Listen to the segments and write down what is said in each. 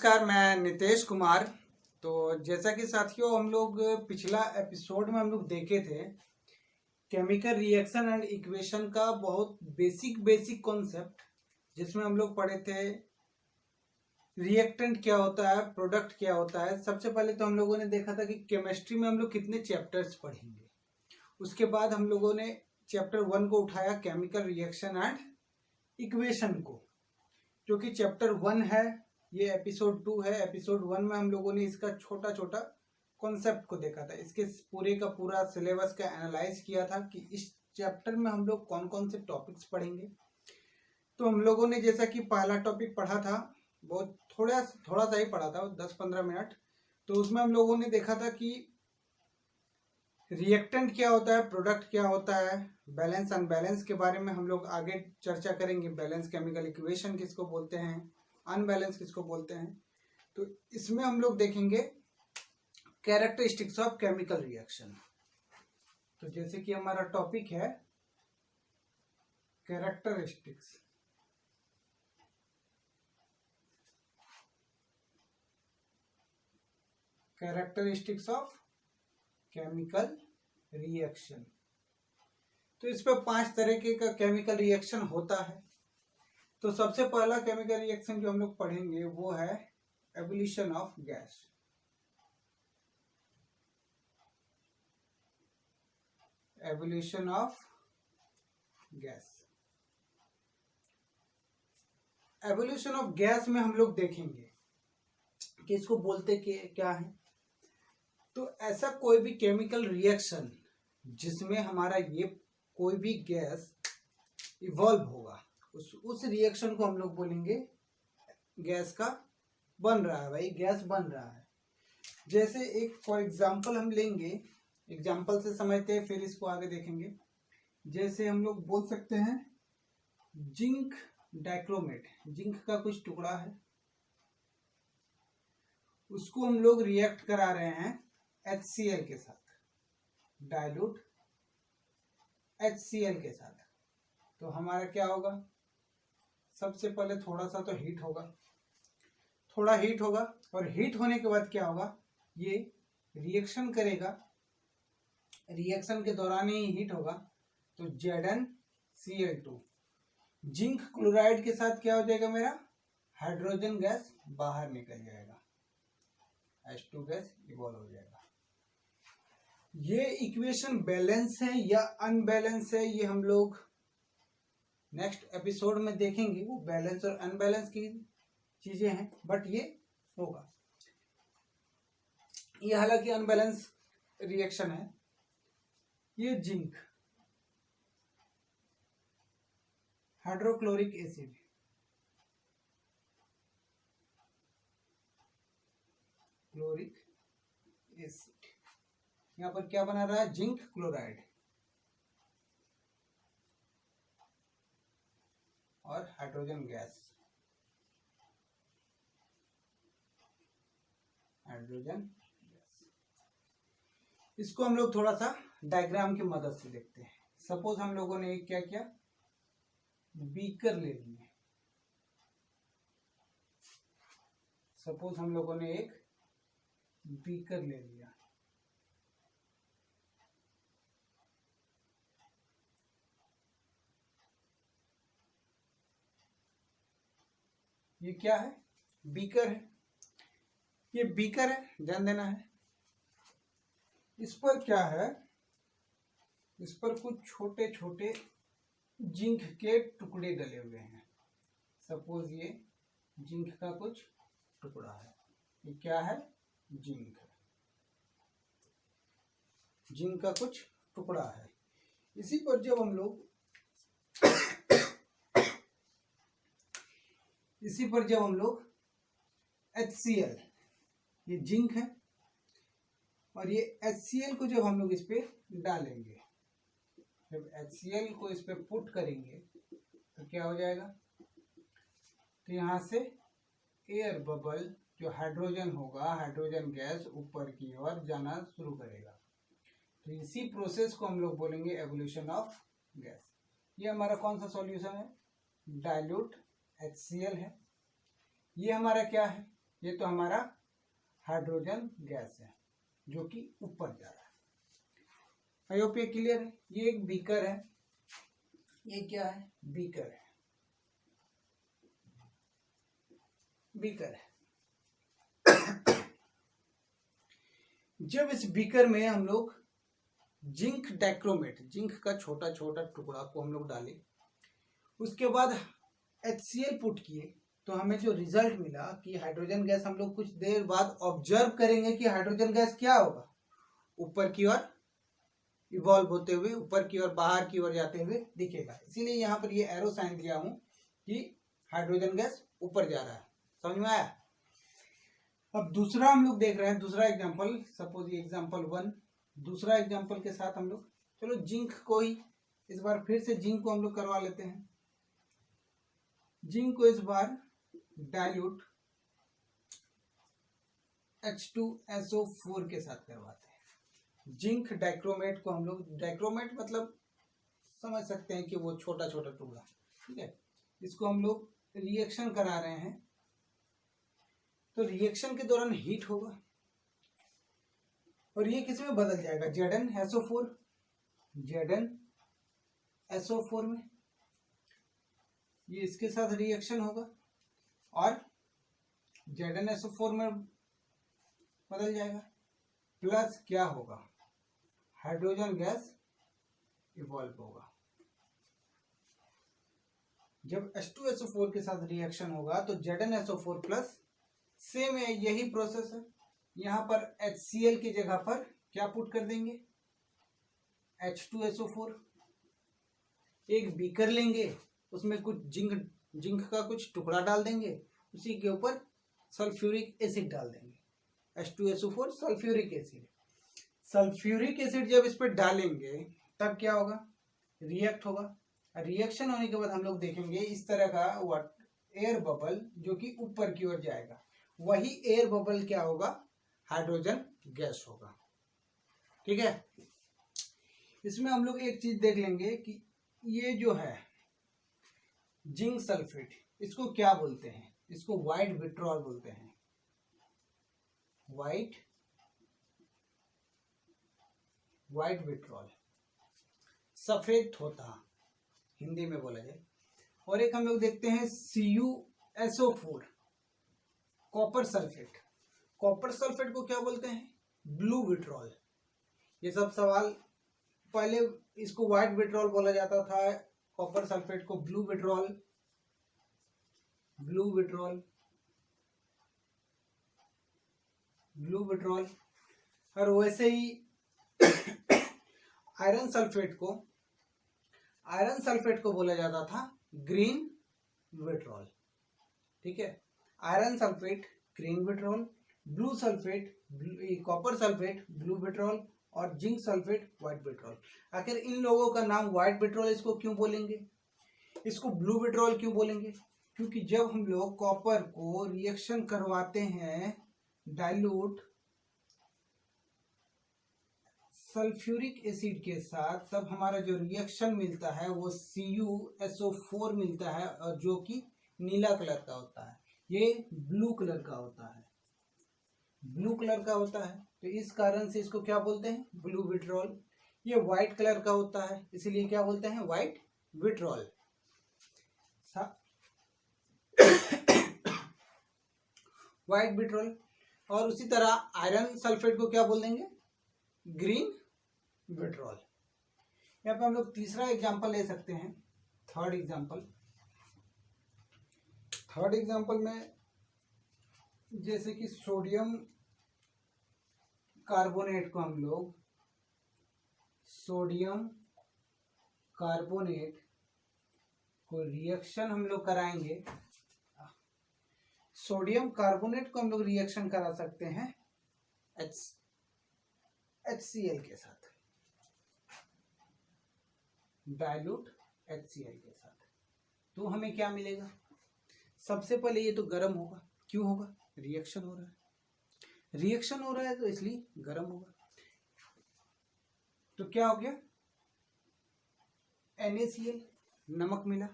नमस्कार, मैं नितेश कुमार। तो जैसा कि साथियों हम लोग पिछला एपिसोड में हम लोग देखे थे केमिकल रिएक्शन एंड इक्वेशन का बहुत बेसिक कॉन्सेप्ट, जिसमें हम लोग पढ़े थे रिएक्टेंट क्या होता है, प्रोडक्ट क्या होता है। सबसे पहले तो हम लोगों ने देखा था कि केमिस्ट्री में हम लोग कितने चैप्टर्स पढ़ेंगे। उसके बाद हम लोगों ने चैप्टर 1 को उठाया, केमिकल रिएक्शन एंड इक्वेशन को, जो कि चैप्टर 1 है। ये एपिसोड 2 है। एपिसोड 1 में हम लोगों ने इसका छोटा छोटा कॉन्सेप्ट को देखा था, इसके पूरे का पूरा सिलेबस का एनालाइज किया था कि इस चैप्टर में हम लोग कौन कौन से टॉपिक्स पढ़ेंगे। तो हम लोगों ने जैसा कि पहला टॉपिक पढ़ा था, बहुत थोड़ा सा ही पढ़ा था, 10-15 मिनट। तो उसमें हम लोगों ने देखा था कि रिएक्टेंट क्या होता है, प्रोडक्ट क्या होता है, बैलेंस अनबैलेंस के बारे में हम लोग आगे चर्चा करेंगे। बैलेंस केमिकल इक्वेशन किसको बोलते हैं, अनबैलेंस किसको बोलते हैं। तो इसमें हम लोग देखेंगे कैरेक्टरिस्टिक्स ऑफ केमिकल रिएक्शन। तो जैसे कि हमारा टॉपिक है कैरेक्टरिस्टिक्स ऑफ केमिकल रिएक्शन। तो इस पर 5 तरीके का केमिकल रिएक्शन होता है। तो सबसे पहला केमिकल रिएक्शन जो हम लोग पढ़ेंगे वो है ablation of gas. Ablation of gas. Ablation of gas में हम लोग देखेंगे कि इसको बोलते क्या है। तो ऐसा कोई भी केमिकल रिएक्शन जिसमें हमारा ये कोई भी गैस इवॉल्व होगा, उस रिएक्शन को हम लोग बोलेंगे गैस का बन रहा है, भाई गैस बन रहा है। जैसे एक फॉर एग्जांपल हम लेंगे, एग्जांपल से समझते हैं फिर इसको आगे देखेंगे। जैसे हम लोग बोल सकते हैं जिंक डाइक्रोमेट, जिंक का कुछ टुकड़ा है, उसको हम लोग रिएक्ट करा रहे हैं HCl के साथ, डाइल्यूट HCl के साथ। तो हमारा क्या होगा, सबसे पहले थोड़ा सा तो हीट होगा, थोड़ा हीट होगा, और हीट होने के बाद क्या होगा, ये रिएक्शन करेगा। रिएक्शन के दौरान ही हीट होगा, तो ZnCl2 जिंक क्लोराइड के साथ क्या हो जाएगा, मेरा हाइड्रोजन गैस बाहर निकल जाएगा, H2 गैस इवॉल्व हो जाएगा। ये इक्वेशन बैलेंस है या अनबैलेंस है, ये हम लोग नेक्स्ट एपिसोड में देखेंगे। वो बैलेंस और अनबैलेंस की चीजें हैं, बट ये होगा। ये हालांकि अनबैलेंस रिएक्शन है। ये zinc hydrochloric acid, chloric acid, यहाँ पर क्या बना रहा है, जिंक क्लोराइड और हाइड्रोजन गैस, हाइड्रोजन गैस। इसको हम लोग थोड़ा सा डायग्राम की मदद से देखते हैं। सपोज हम लोगों ने क्या किया, बीकर ले लिए। सपोज हम लोगों ने एक बीकर ले लिया। ये क्या है, बीकर है। ये बीकर है, ध्यान देना है। इस पर क्या है, इस पर कुछ छोटे छोटे जिंक के टुकड़े डले हुए हैं। सपोज ये जिंक का कुछ टुकड़ा है। ये क्या है, जिंक है, जिंक का कुछ टुकड़ा है। इसी पर जब हम लोग HCl, ये जिंक है, और ये HCl को जब हम लोग इस पे डालेंगे, जब HCl को इस पे पुट करेंगे तो क्या हो जाएगा, तो यहाँ से एयर बबल, जो हाइड्रोजन होगा, हाइड्रोजन गैस ऊपर की ओर जाना शुरू करेगा। तो इसी प्रोसेस को हम लोग बोलेंगे एवोल्यूशन ऑफ गैस। ये हमारा कौन सा सॉल्यूशन है, डाइल्यूट HCl है। ये हमारा क्या है, ये तो हमारा हाइड्रोजन गैस है जो कि ऊपर जा रहा है। आई होप ये क्लियर है। ये एक बीकर है, ये क्या है, बीकर है, बीकर है। जब इस बीकर में हम लोग जिंक डाइक्रोमेट, जिंक का छोटा छोटा टुकड़ा को हम लोग डाले, उसके बाद HCl पुट किए, तो हमें जो रिजल्ट मिला कि हाइड्रोजन गैस, हम लोग कुछ देर बाद ऑब्जर्व करेंगे कि हाइड्रोजन गैस क्या होगा, ऊपर की ओर इवॉल्व होते हुए, ऊपर की ओर, बाहर की ओर जाते हुए दिखेगा। इसीलिए यहाँ पर ये एरो साइन दिया हूं कि हाइड्रोजन गैस ऊपर जा रहा है। समझ में आया? अब दूसरा हम लोग देख रहे हैं, दूसरा एग्जाम्पल, सपोज ये एग्जाम्पल 1, दूसरा एग्जाम्पल के साथ हम लोग, चलो जिंक को ही इस बार फिर से जिंक को हम लोग करवा लेते हैं। जिंक को इस बार डाइल्यूट H2SO4 के साथ करवाते हैं। जिंक डाइक्रोमेट को हम लोग, डाइक्रोमेट मतलब समझ सकते हैं कि वो छोटा छोटा टुकड़ा, ठीक है, इसको हम लोग रिएक्शन करा रहे हैं। तो रिएक्शन के दौरान हीट होगा और ये किस में बदल जाएगा, ZnSO4, ZnSO4 में, ये इसके साथ रिएक्शन होगा और ZnSO4 में बदल जाएगा, प्लस क्या होगा, हाइड्रोजन गैस इवॉल्व होगा। जब H2SO4 के साथ रिएक्शन होगा तो ZnSO4 प्लस, सेम है, यही प्रोसेस है। यहां पर HCl की जगह पर क्या पुट कर देंगे, H2SO4। एक बीकर लेंगे, उसमें कुछ जिंक का कुछ टुकड़ा डाल देंगे, उसी के ऊपर सल्फ्यूरिक एसिड डाल देंगे, H2SO4 sulphuric acid. Sulphuric acid जब इस पर डालेंगे तब क्या होगा, रिएक्ट होगा। रिएक्शन होने के बाद हम लोग देखेंगे इस तरह का एयर बबल जो कि ऊपर की ओर जाएगा, वही एयर बबल क्या होगा, हाइड्रोजन गैस होगा। ठीक है, इसमें हम लोग एक चीज देख लेंगे कि ये जो है जिंक सल्फेट, इसको क्या बोलते हैं, इसको व्हाइट विट्रॉल बोलते हैं, व्हाइट विट्रॉल, सफेद थोथा हिंदी में बोला जाए। और एक हम लोग देखते हैं CuSO4, copper sulphate. Copper sulphate को क्या बोलते हैं, ब्लू विट्रॉल। ये सब सवाल, पहले इसको व्हाइट विट्रॉल बोला जाता था, कॉपर सल्फेट को blue vitriol, blue vitriol, blue vitriol. और वैसे ही आयरन सल्फेट को बोला जाता था ग्रीन विट्रॉल। ठीक है, iron sulphate green vitriol, blue sulphate, copper sulphate blue vitriol और जिंक सल्फेट व्हाइट विट्रॉल। आखिर इन लोगों का नाम व्हाइट विट्रॉल इसको क्यों बोलेंगे, इसको ब्लू विट्रॉल क्यों बोलेंगे, क्योंकि जब हम लोग कॉपर को रिएक्शन करवाते हैं डाइल्यूट सल्फ्यूरिक एसिड के साथ, तब हमारा जो रिएक्शन मिलता है वो CuSO4 मिलता है, और जो कि नीला कलर का होता है, ये ब्लू कलर का होता है, ब्लू कलर का होता है। तो इस कारण से इसको क्या बोलते हैं, ब्लू विट्रॉल। ये व्हाइट कलर का होता है, इसीलिए क्या बोलते हैं, व्हाइट विट्रॉल। White vitriol. और उसी तरह आयरन सल्फेट को क्या बोल देंगे, ग्रीन विट्रॉल। यहाँ पे हम लोग तीसरा एग्जांपल ले सकते हैं, थर्ड एग्जांपल में जैसे कि सोडियम कार्बोनेट को हम लोग, सोडियम कार्बोनेट को रिएक्शन हम लोग कराएंगे, सोडियम कार्बोनेट को हम लोग रिएक्शन करा सकते हैं HCl के साथ, डाइल्यूट HCl के साथ। तो हमें क्या मिलेगा, सबसे पहले ये तो गर्म होगा, क्यों होगा, रिएक्शन हो रहा है, रिएक्शन हो रहा है तो इसलिए गर्म होगा। तो क्या हो गया, NaCl, नमक मिला,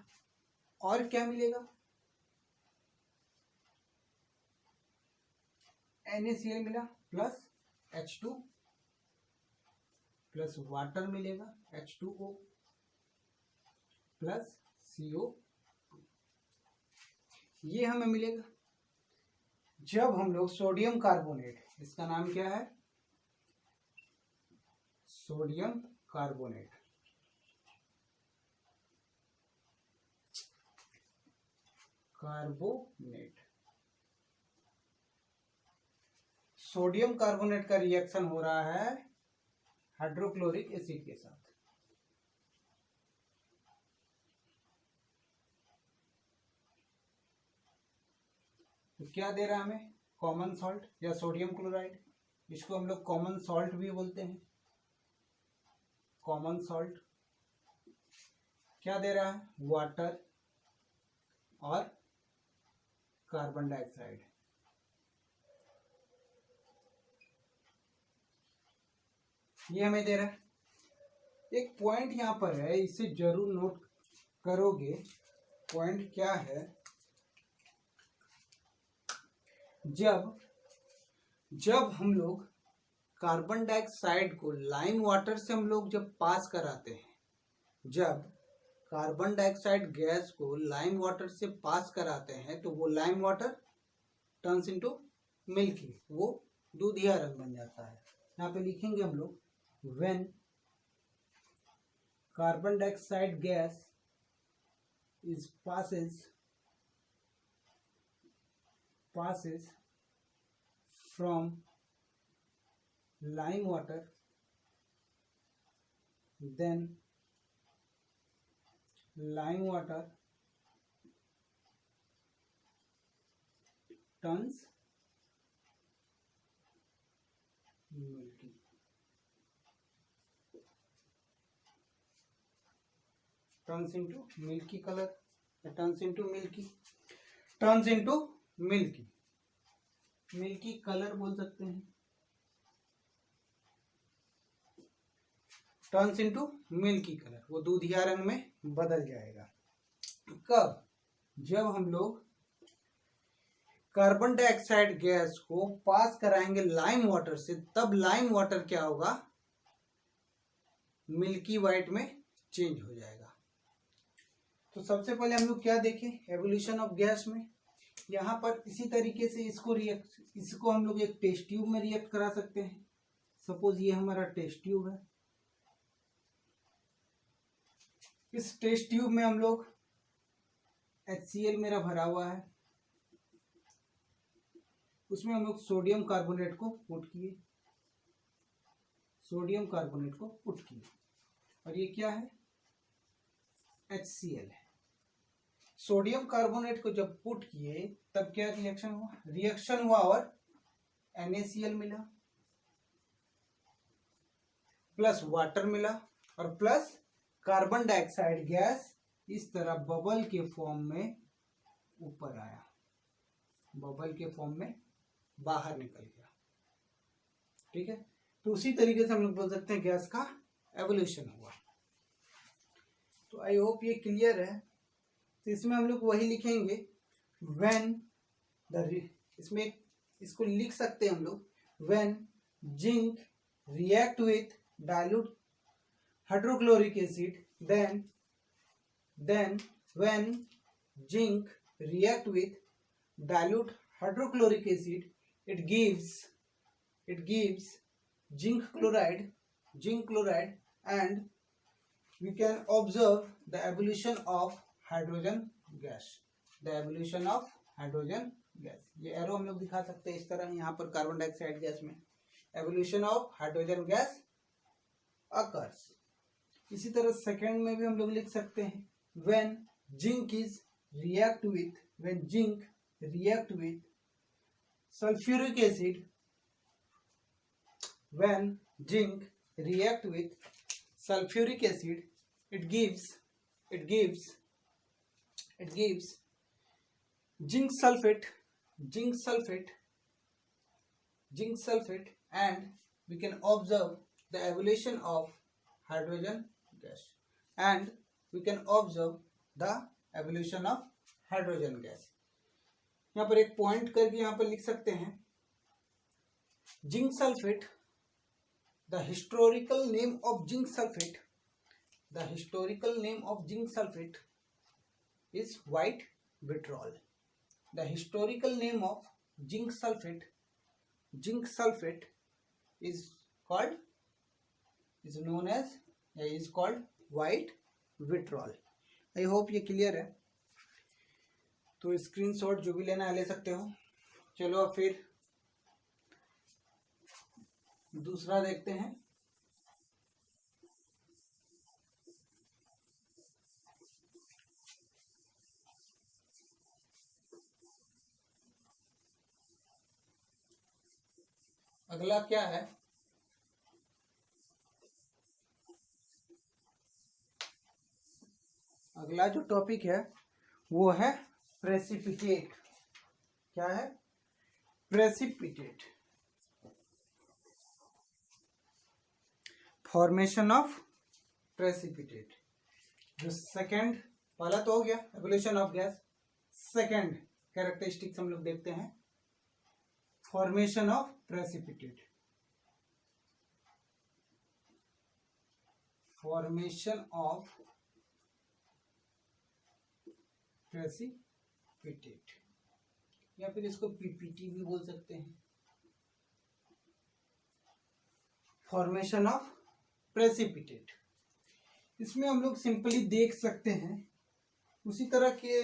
और क्या मिलेगा, NaCl मिला प्लस H2 प्लस वाटर मिलेगा H2O प्लस CO, ये हमें मिलेगा। जब हम लोग सोडियम कार्बोनेट, इसका नाम क्या है, सोडियम कार्बोनेट, सोडियम कार्बोनेट का रिएक्शन हो रहा है हाइड्रोक्लोरिक एसिड के साथ। तो क्या दे रहा है हमें, कॉमन सॉल्ट या सोडियम क्लोराइड, इसको हम लोग कॉमन सॉल्ट भी बोलते हैं। कॉमन सॉल्ट क्या दे रहा है, वाटर और कार्बन डाइऑक्साइड। ये हमें दे रहा है। एक पॉइंट यहां पर है, इसे जरूर नोट करोगे। पॉइंट क्या है, जब हम लोग कार्बन डाइऑक्साइड को लाइम वाटर से हम लोग जब पास कराते हैं, जब कार्बन डाइऑक्साइड गैस को लाइम वाटर से पास कराते हैं, तो वो lime water turns into milky, वो दूधिया रंग बन जाता है। यहाँ पे लिखेंगे हम लोग, when carbon dioxide gas is passes from lime water, then lime water turns milky. Turns into milky color, turns into milky, milky colour बोल सकते हैं, टर्न्स इनटू मिल्की कलर, वो दूधिया रंग में बदल जाएगा। कब, जब हम लोग कार्बन डाइऑक्साइड गैस को पास कराएंगे लाइम वाटर से, तब लाइम वाटर क्या होगा, मिल्की वाइट में चेंज हो जाएगा। तो सबसे पहले हम लोग क्या देखें, एवोल्यूशन ऑफ गैस में। यहाँ पर इसी तरीके से इसको हम लोग एक टेस्ट ट्यूब में रिएक्ट करा सकते हैं। सपोज ये हमारा टेस्ट ट्यूब है, इस टेस्ट ट्यूब में हम लोग HCl मेरा भरा हुआ है, उसमें हम लोग सोडियम कार्बोनेट को पुट किए, और ये क्या है, HCl है। सोडियम कार्बोनेट को जब पुट किए तब क्या रिएक्शन हुआ और NaCl मिला प्लस वाटर मिला और प्लस कार्बन डाइऑक्साइड गैस इस तरह बबल के फॉर्म में ऊपर आया, बबल के फॉर्म में बाहर निकल गया। ठीक है, तो उसी तरीके से हम लोग बोल सकते हैं गैस का एवोल्यूशन हुआ। तो आई होप ये क्लियर है। तो इसमें हम लोग वही लिखेंगे, व्हेन इसमें इसको लिख सकते हैं हम लोग, when zinc react with dilute hydrochloric acid, then when zinc react with dilute hydrochloric acid, it gives zinc chloride, and we can observe the evolution of hydrogen gas, ये एरो हम लोग दिखा सकते हैं इस तरह। यहाँ पर कार्बन डाइऑक्साइड गैस में evolution of hydrogen gas occurs. इसी तरह सेकेंड में भी हम लोग लिख सकते हैं, when zinc react with sulfuric acid, when zinc react with sulfuric acid, it gives zinc sulfate, and we can observe the evolution of hydrogen gas, यहाँ पर एक पॉइंट करके यहाँ पर लिख सकते हैं, Zinc sulfate, the historical name of zinc sulfate, the historical name of zinc sulfate is white vitriol. The historical name of zinc sulfate is called white vitriol. I hope ये क्लियर है. तो screenshot जो भी लेना है ले सकते हो. चलो अब फिर दूसरा देखते हैं. अगला क्या है? अगला जो टॉपिक है वो है प्रेसिपिटेट. क्या है? प्रेसिपिटेट. Formation of precipitate. जो सेकंड, पहला तो हो गया evolution of gas. Second characteristics हम लोग देखते हैं. Formation of precipitate. Formation of precipitate या फिर इसको पीपीटी भी बोल सकते हैं. Formation of precipitate. इसमें हम लोग सिंपली देख सकते हैं, उसी तरह के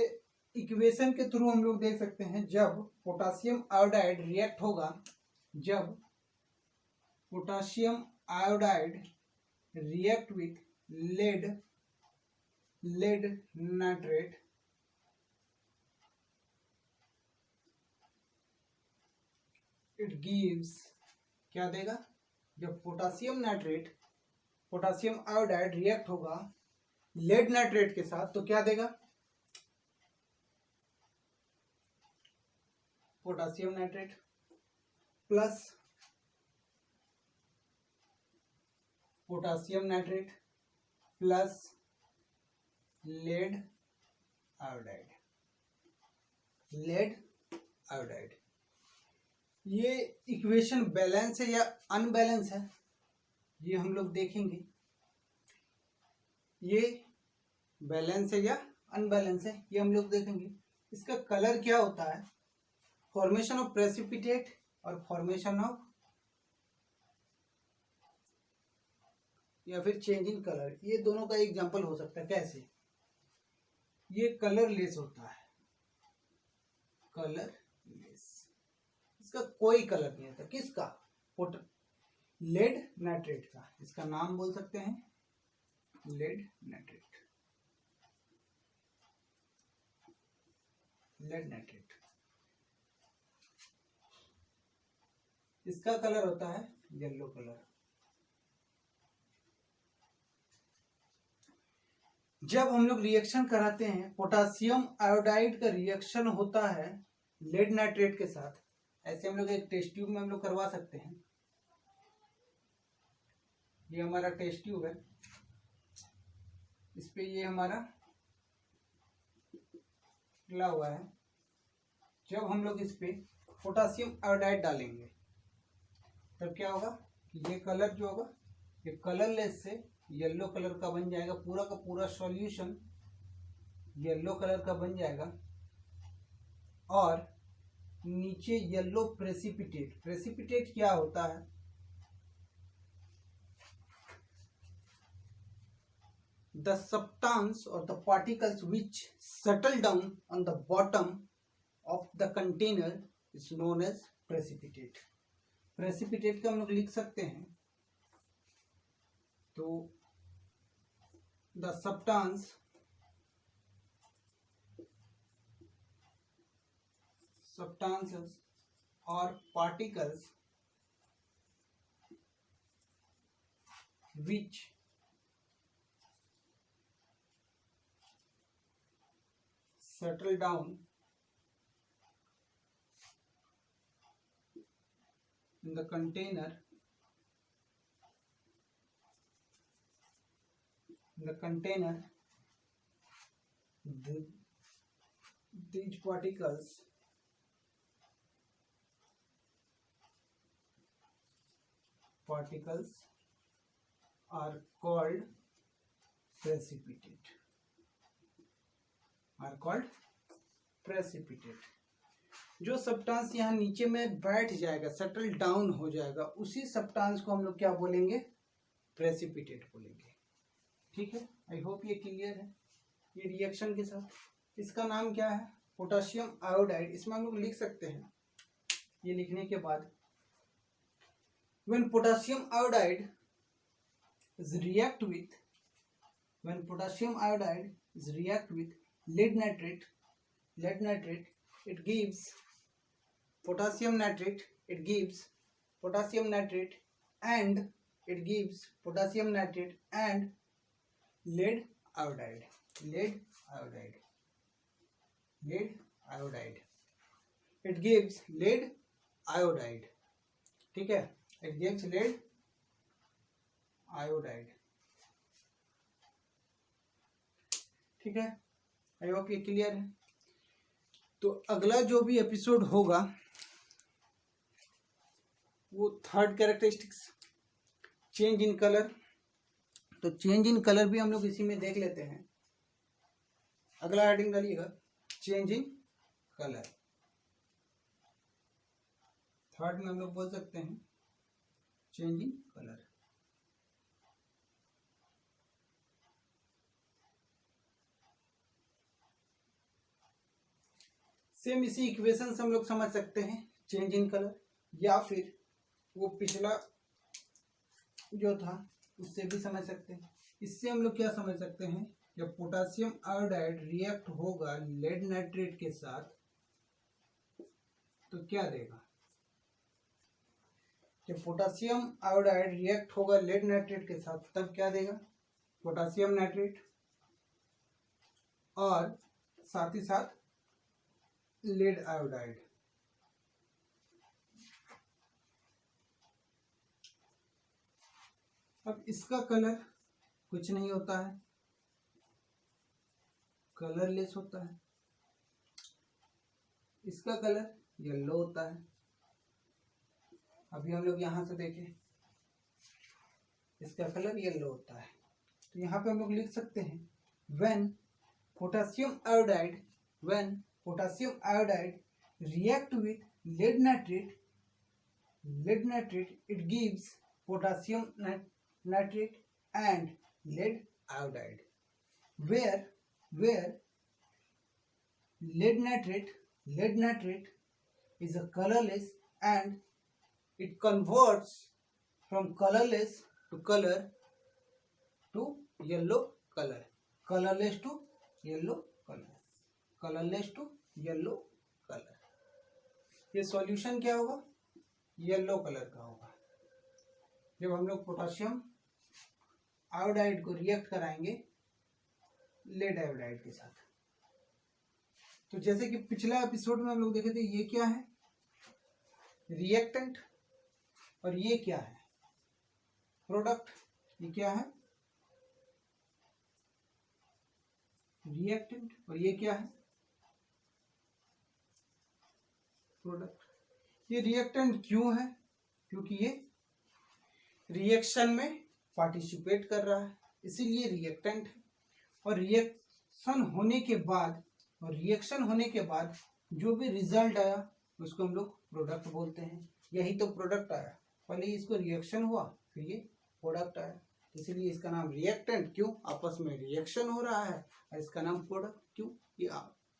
इक्वेशन के थ्रू हम लोग देख सकते हैं. जब पोटासियम आयोडाइड रिएक्ट होगा, जब potassium iodide react with lead nitrate, it gives, क्या देगा? जब पोटासियम आयोडाइड रिएक्ट होगा लेड नाइट्रेट के साथ तो क्या देगा? Potassium nitrate plus potassium nitrate plus lead iodide. ये इक्वेशन बैलेंस है या अनबैलेंस है, ये हम लोग देखेंगे. ये बैलेंस है या अनबैलेंस है, ये हम लोग देखेंगे. इसका कलर क्या होता है? फॉर्मेशन ऑफ प्रेसिपिटेट और फॉर्मेशन ऑफ या फिर चेंज इन कलर, ये दोनों का एग्जांपल हो सकता है. कैसे? ये कलरलेस होता है, कलरलेस. इसका कोई कलर नहीं आता. किसका? लेड नाइट्रेट का. इसका नाम बोल सकते हैं लेड नाइट्रेट. इसका कलर होता है येलो कलर. जब हम लोग रिएक्शन कराते हैं, पोटासियम आयोडाइड का रिएक्शन होता है लेड नाइट्रेट के साथ. ऐसे हम लोग एक टेस्ट ट्यूब में हम लोग करवा सकते हैं. ये हमारा टेस्ट ट्यूब है, इस पे ये हमारा डला हुआ है. जब हम लोग इस पे पोटासियम आयोडाइड डालेंगे तब क्या होगा कि ये कलर जो होगा ये कलरलेस से येलो कलर का बन जाएगा. पूरा का पूरा सॉल्यूशन येलो कलर का बन जाएगा. और नीचे येलो प्रेसिपिटेट क्या होता है? The substance or the particles which settle down on the bottom of the container is known as precipitate. Precipitate का हम लोग लिख सकते हैं. तो the substances or particles which settle down in the container, these particles particles are called precipitate. Are called precipitate. जो substance यहाँ नीचे में बैठ जाएगा, सेटल डाउन हो जाएगा, उसी सब्सटेंस को हम लोग क्या बोलेंगे? प्रेसिपिटेट बोलेंगे। ठीक है, आई होप ये क्लियर है। ये रिएक्शन के साथ इसका नाम क्या है? Potassium iodide. इसमें हम लोग लिख सकते हैं, ये लिखने के बाद when potassium iodide is react with lead nitrate, it gives potassium nitrate, and lead iodide. It gives lead iodide. ठीक है, it gives lead iodide. ठीक है, आई होप ये क्लियर है। तो अगला जो भी एपिसोड होगा वो third characteristics, change in colour. तो चेंज इन कलर भी हम लोग इसी में देख लेते हैं। अगला हेडिंग डालिएगा, चेंज इन कलर। थर्ड में हम लोग बोल सकते हैं चेंज इन कलर। सेम इसी इक्वेशन से हम लोग समझ सकते हैं चेंज इन कलर, या फिर वो पिछला जो था उससे भी समझ सकते हैं। इससे हम लोग क्या समझ सकते हैं? जब पोटासियम आयोडाइड रिएक्ट होगा लेड नाइट्रेट के साथ तो क्या देगा? जब पोटासियम आयोडाइड रिएक्ट होगा लेड नाइट्रेट के साथ तब क्या देगा? पोटासियम नाइट्रेट और साथ ही साथ लेड आयोडाइड। अब इसका कलर कुछ नहीं होता है, कलरलेस होता है। इसका कलर येलो होता है। अभी हम लोग यहां से देखें, इसका कलर येलो होता है। तो यहाँ पे हम लोग लिख सकते हैं when potassium iodide react with lead nitrate, it gives potassium nitrate and lead iodide, where lead nitrate is a colorless and it converts from colorless to yellow color, colorless to yellow color। ये solution क्या होगा? Yellow colour का होगा। जब हम लोग potassium iodide को react कराएंगे लेड आयोडाइड के साथ। तो जैसे कि पिछला एपिसोड में हम लोग देखे थे, ये क्या है? रिएक्टेंट। और ये क्या है? प्रोडक्ट। ये क्या है? रिएक्टेंट। और ये क्या है? प्रोडक्ट। ये रिएक्टेंट क्यों है? क्योंकि ये रिएक्शन में पार्टिसिपेट कर रहा है, इसीलिए रिएक्टेंट है। और रिएक्शन होने के बाद जो भी रिजल्ट आया उसको हम लोग प्रोडक्ट बोलते हैं। यही तो प्रोडक्ट आया, पहले इसको रिएक्शन हुआ फिर ये प्रोडक्ट आया, इसीलिए इसका नाम रिएक्टेंट। क्यों? आपस में रिएक्शन हो रहा है। और इसका नाम प्रोडक्ट। क्यों? ये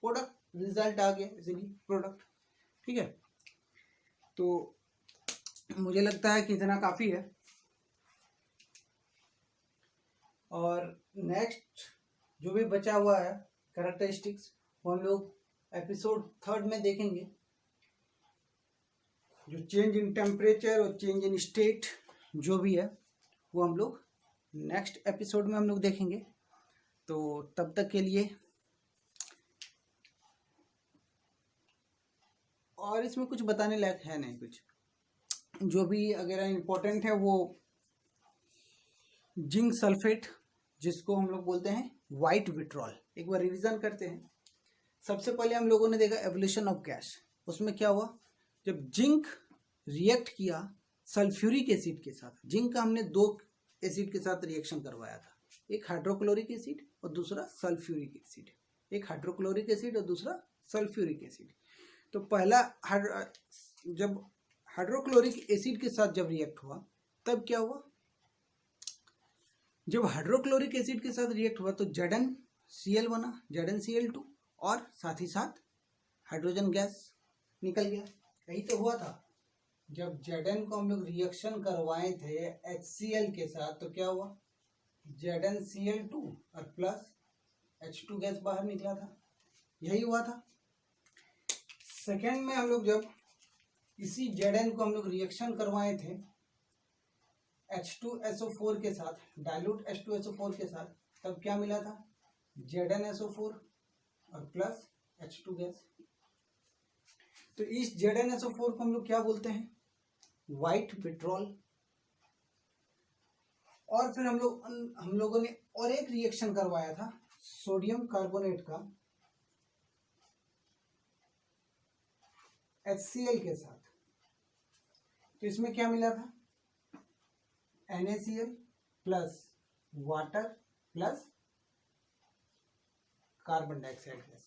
प्रोडक्ट रिजल्ट आ गया, इसीलिए प्रोडक्ट। ठीक है, तो मुझे लगता है कि इतना काफी है। और नेक्स्ट जो भी बचा हुआ है कैरेक्टरिस्टिक्स वो हम लोग एपिसोड थर्ड में देखेंगे। जो चेंज इन टेम्परेचर और चेंज इन स्टेट जो भी है वो हम लोग नेक्स्ट एपिसोड में हम लोग देखेंगे। तो तब तक के लिए, और इसमें कुछ बताने लायक है नहीं कुछ। जो भी अगर इम्पोर्टेंट है वो जिंक सल्फेट, जिसको हम लोग बोलते हैं व्हाइट विट्रॉल। एक बार रिवीजन करते हैं। सबसे पहले हम लोगों ने देखा एवोल्यूशन ऑफ गैस। उसमें क्या हुआ? जब जिंक रिएक्ट किया सल्फ्यूरिक एसिड के साथ, जिंक का हमने 2 एसिड के साथ रिएक्शन करवाया था, एक हाइड्रोक्लोरिक एसिड और दूसरा सल्फ्यूरिक एसिड, एक हाइड्रोक्लोरिक एसिड और दूसरा सल्फ्यूरिक एसिड। तो पहला जब हाइड्रोक्लोरिक एसिड के साथ जब रिएक्ट हुआ तब क्या हुआ, जब हाइड्रोक्लोरिक एसिड के साथ रिएक्ट हुआ तो ZnCl बना, ZnCl2, और साथ ही साथ हाइड्रोजन गैस निकल गया। यही तो हुआ था, जब Zn को हम लोग रिएक्शन करवाए थे HCl के साथ तो क्या हुआ, ZnCl2 और प्लस H2 गैस बाहर निकला था, यही हुआ था। सेकेंड में हम लोग जब इसी Zn को हम लोग रिएक्शन करवाए थे H2SO4 के साथ, डाइल्यूट H2SO4 के साथ, तब क्या मिला था, ZnSO4 और प्लस H2 गैस। तो इस ZnSO4 को हम लोग क्या बोलते हैं, व्हाइट पेट्रोल। और फिर हम लोगों ने और एक रिएक्शन करवाया था सोडियम कार्बोनेट का HCl के साथ, तो इसमें क्या मिला था, NaCl plus water plus carbon dioxide gas,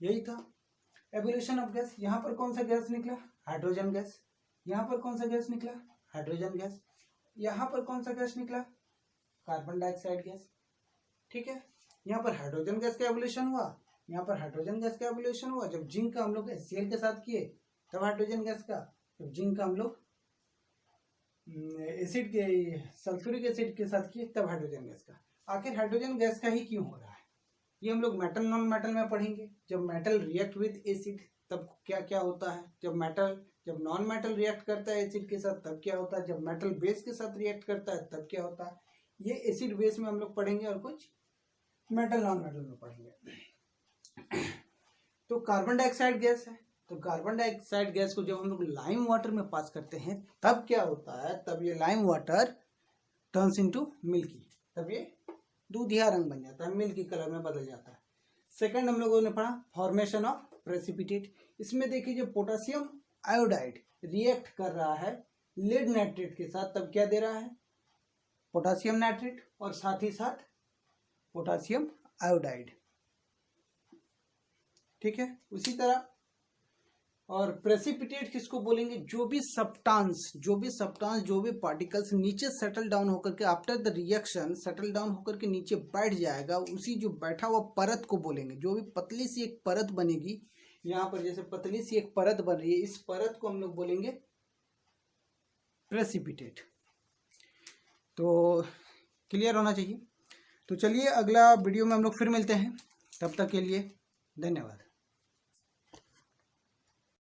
यही था एवोल्यूशन ऑफ गैस। यहाँ पर कौन सा गैस निकला, हाइड्रोजन गैस। यहाँ पर कौन सा गैस निकला, हाइड्रोजन गैस। यहाँ पर कौन सा गैस निकला, कार्बन डाइऑक्साइड गैस। ठीक है, यहाँ पर हाइड्रोजन गैस का एवोल्यूशन हुआ, यहाँ पर हाइड्रोजन गैस का एवोल्यूशन हुआ। जब जिंक का हम लोग HCl के साथ किए तब हाइड्रोजन गैस का, जब जिंक का हम लोग एसिड के सल्फ्यूरिक एसिड के साथ किए तब हाइड्रोजन गैस का। आखिर हाइड्रोजन गैस का ही क्यों हो रहा है, ये हम लोग मेटल नॉन मेटल में पढ़ेंगे। जब मेटल रिएक्ट विद एसिड तब क्या क्या होता है, जब नॉन मेटल रिएक्ट करता है एसिड के साथ तब क्या होता है, जब मेटल बेस के साथ रिएक्ट करता है तब क्या होता है, ये एसिड बेस में हम लोग पढ़ेंगे और कुछ मेटल नॉन मेटल में पढ़ेंगे। तो कार्बन डाइऑक्साइड गैस है, तो कार्बन डाइऑक्साइड गैस को जब हम लोग लाइम वाटर में पास करते हैं तब क्या होता है, तब ये lime water turns into milky, तब ये दूधिया रंग बन जाता है, मिल्की कलर में बदल जाता है। सेकंड हम लोगों ने पढ़ा फॉर्मेशन ऑफ प्रेसिपिटेट। इसमें देखिए जो पोटेशियम आयोडाइड रिएक्ट कर रहा है लेड नाइट्रेट के साथ तब क्या दे रहा है, पोटेशियम नाइट्रेट और साथ ही साथ पोटेशियम आयोडाइड। ठीक है, उसी तरह और प्रेसिपिटेट किसको बोलेंगे, जो भी सब्सटेंस, जो भी पार्टिकल्स नीचे सेटल डाउन होकर के after the reaction settle down होकर के नीचे बैठ जाएगा, उसी जो बैठा हुआ परत को बोलेंगे। जो भी पतली सी एक परत बनेगी, यहाँ पर जैसे पतली सी एक परत बन रही है, इस परत को हम लोग बोलेंगे प्रेसिपिटेट। तो क्लियर होना चाहिए। तो चलिए अगला वीडियो में हम लोग फिर मिलते हैं, तब तक के लिए धन्यवाद।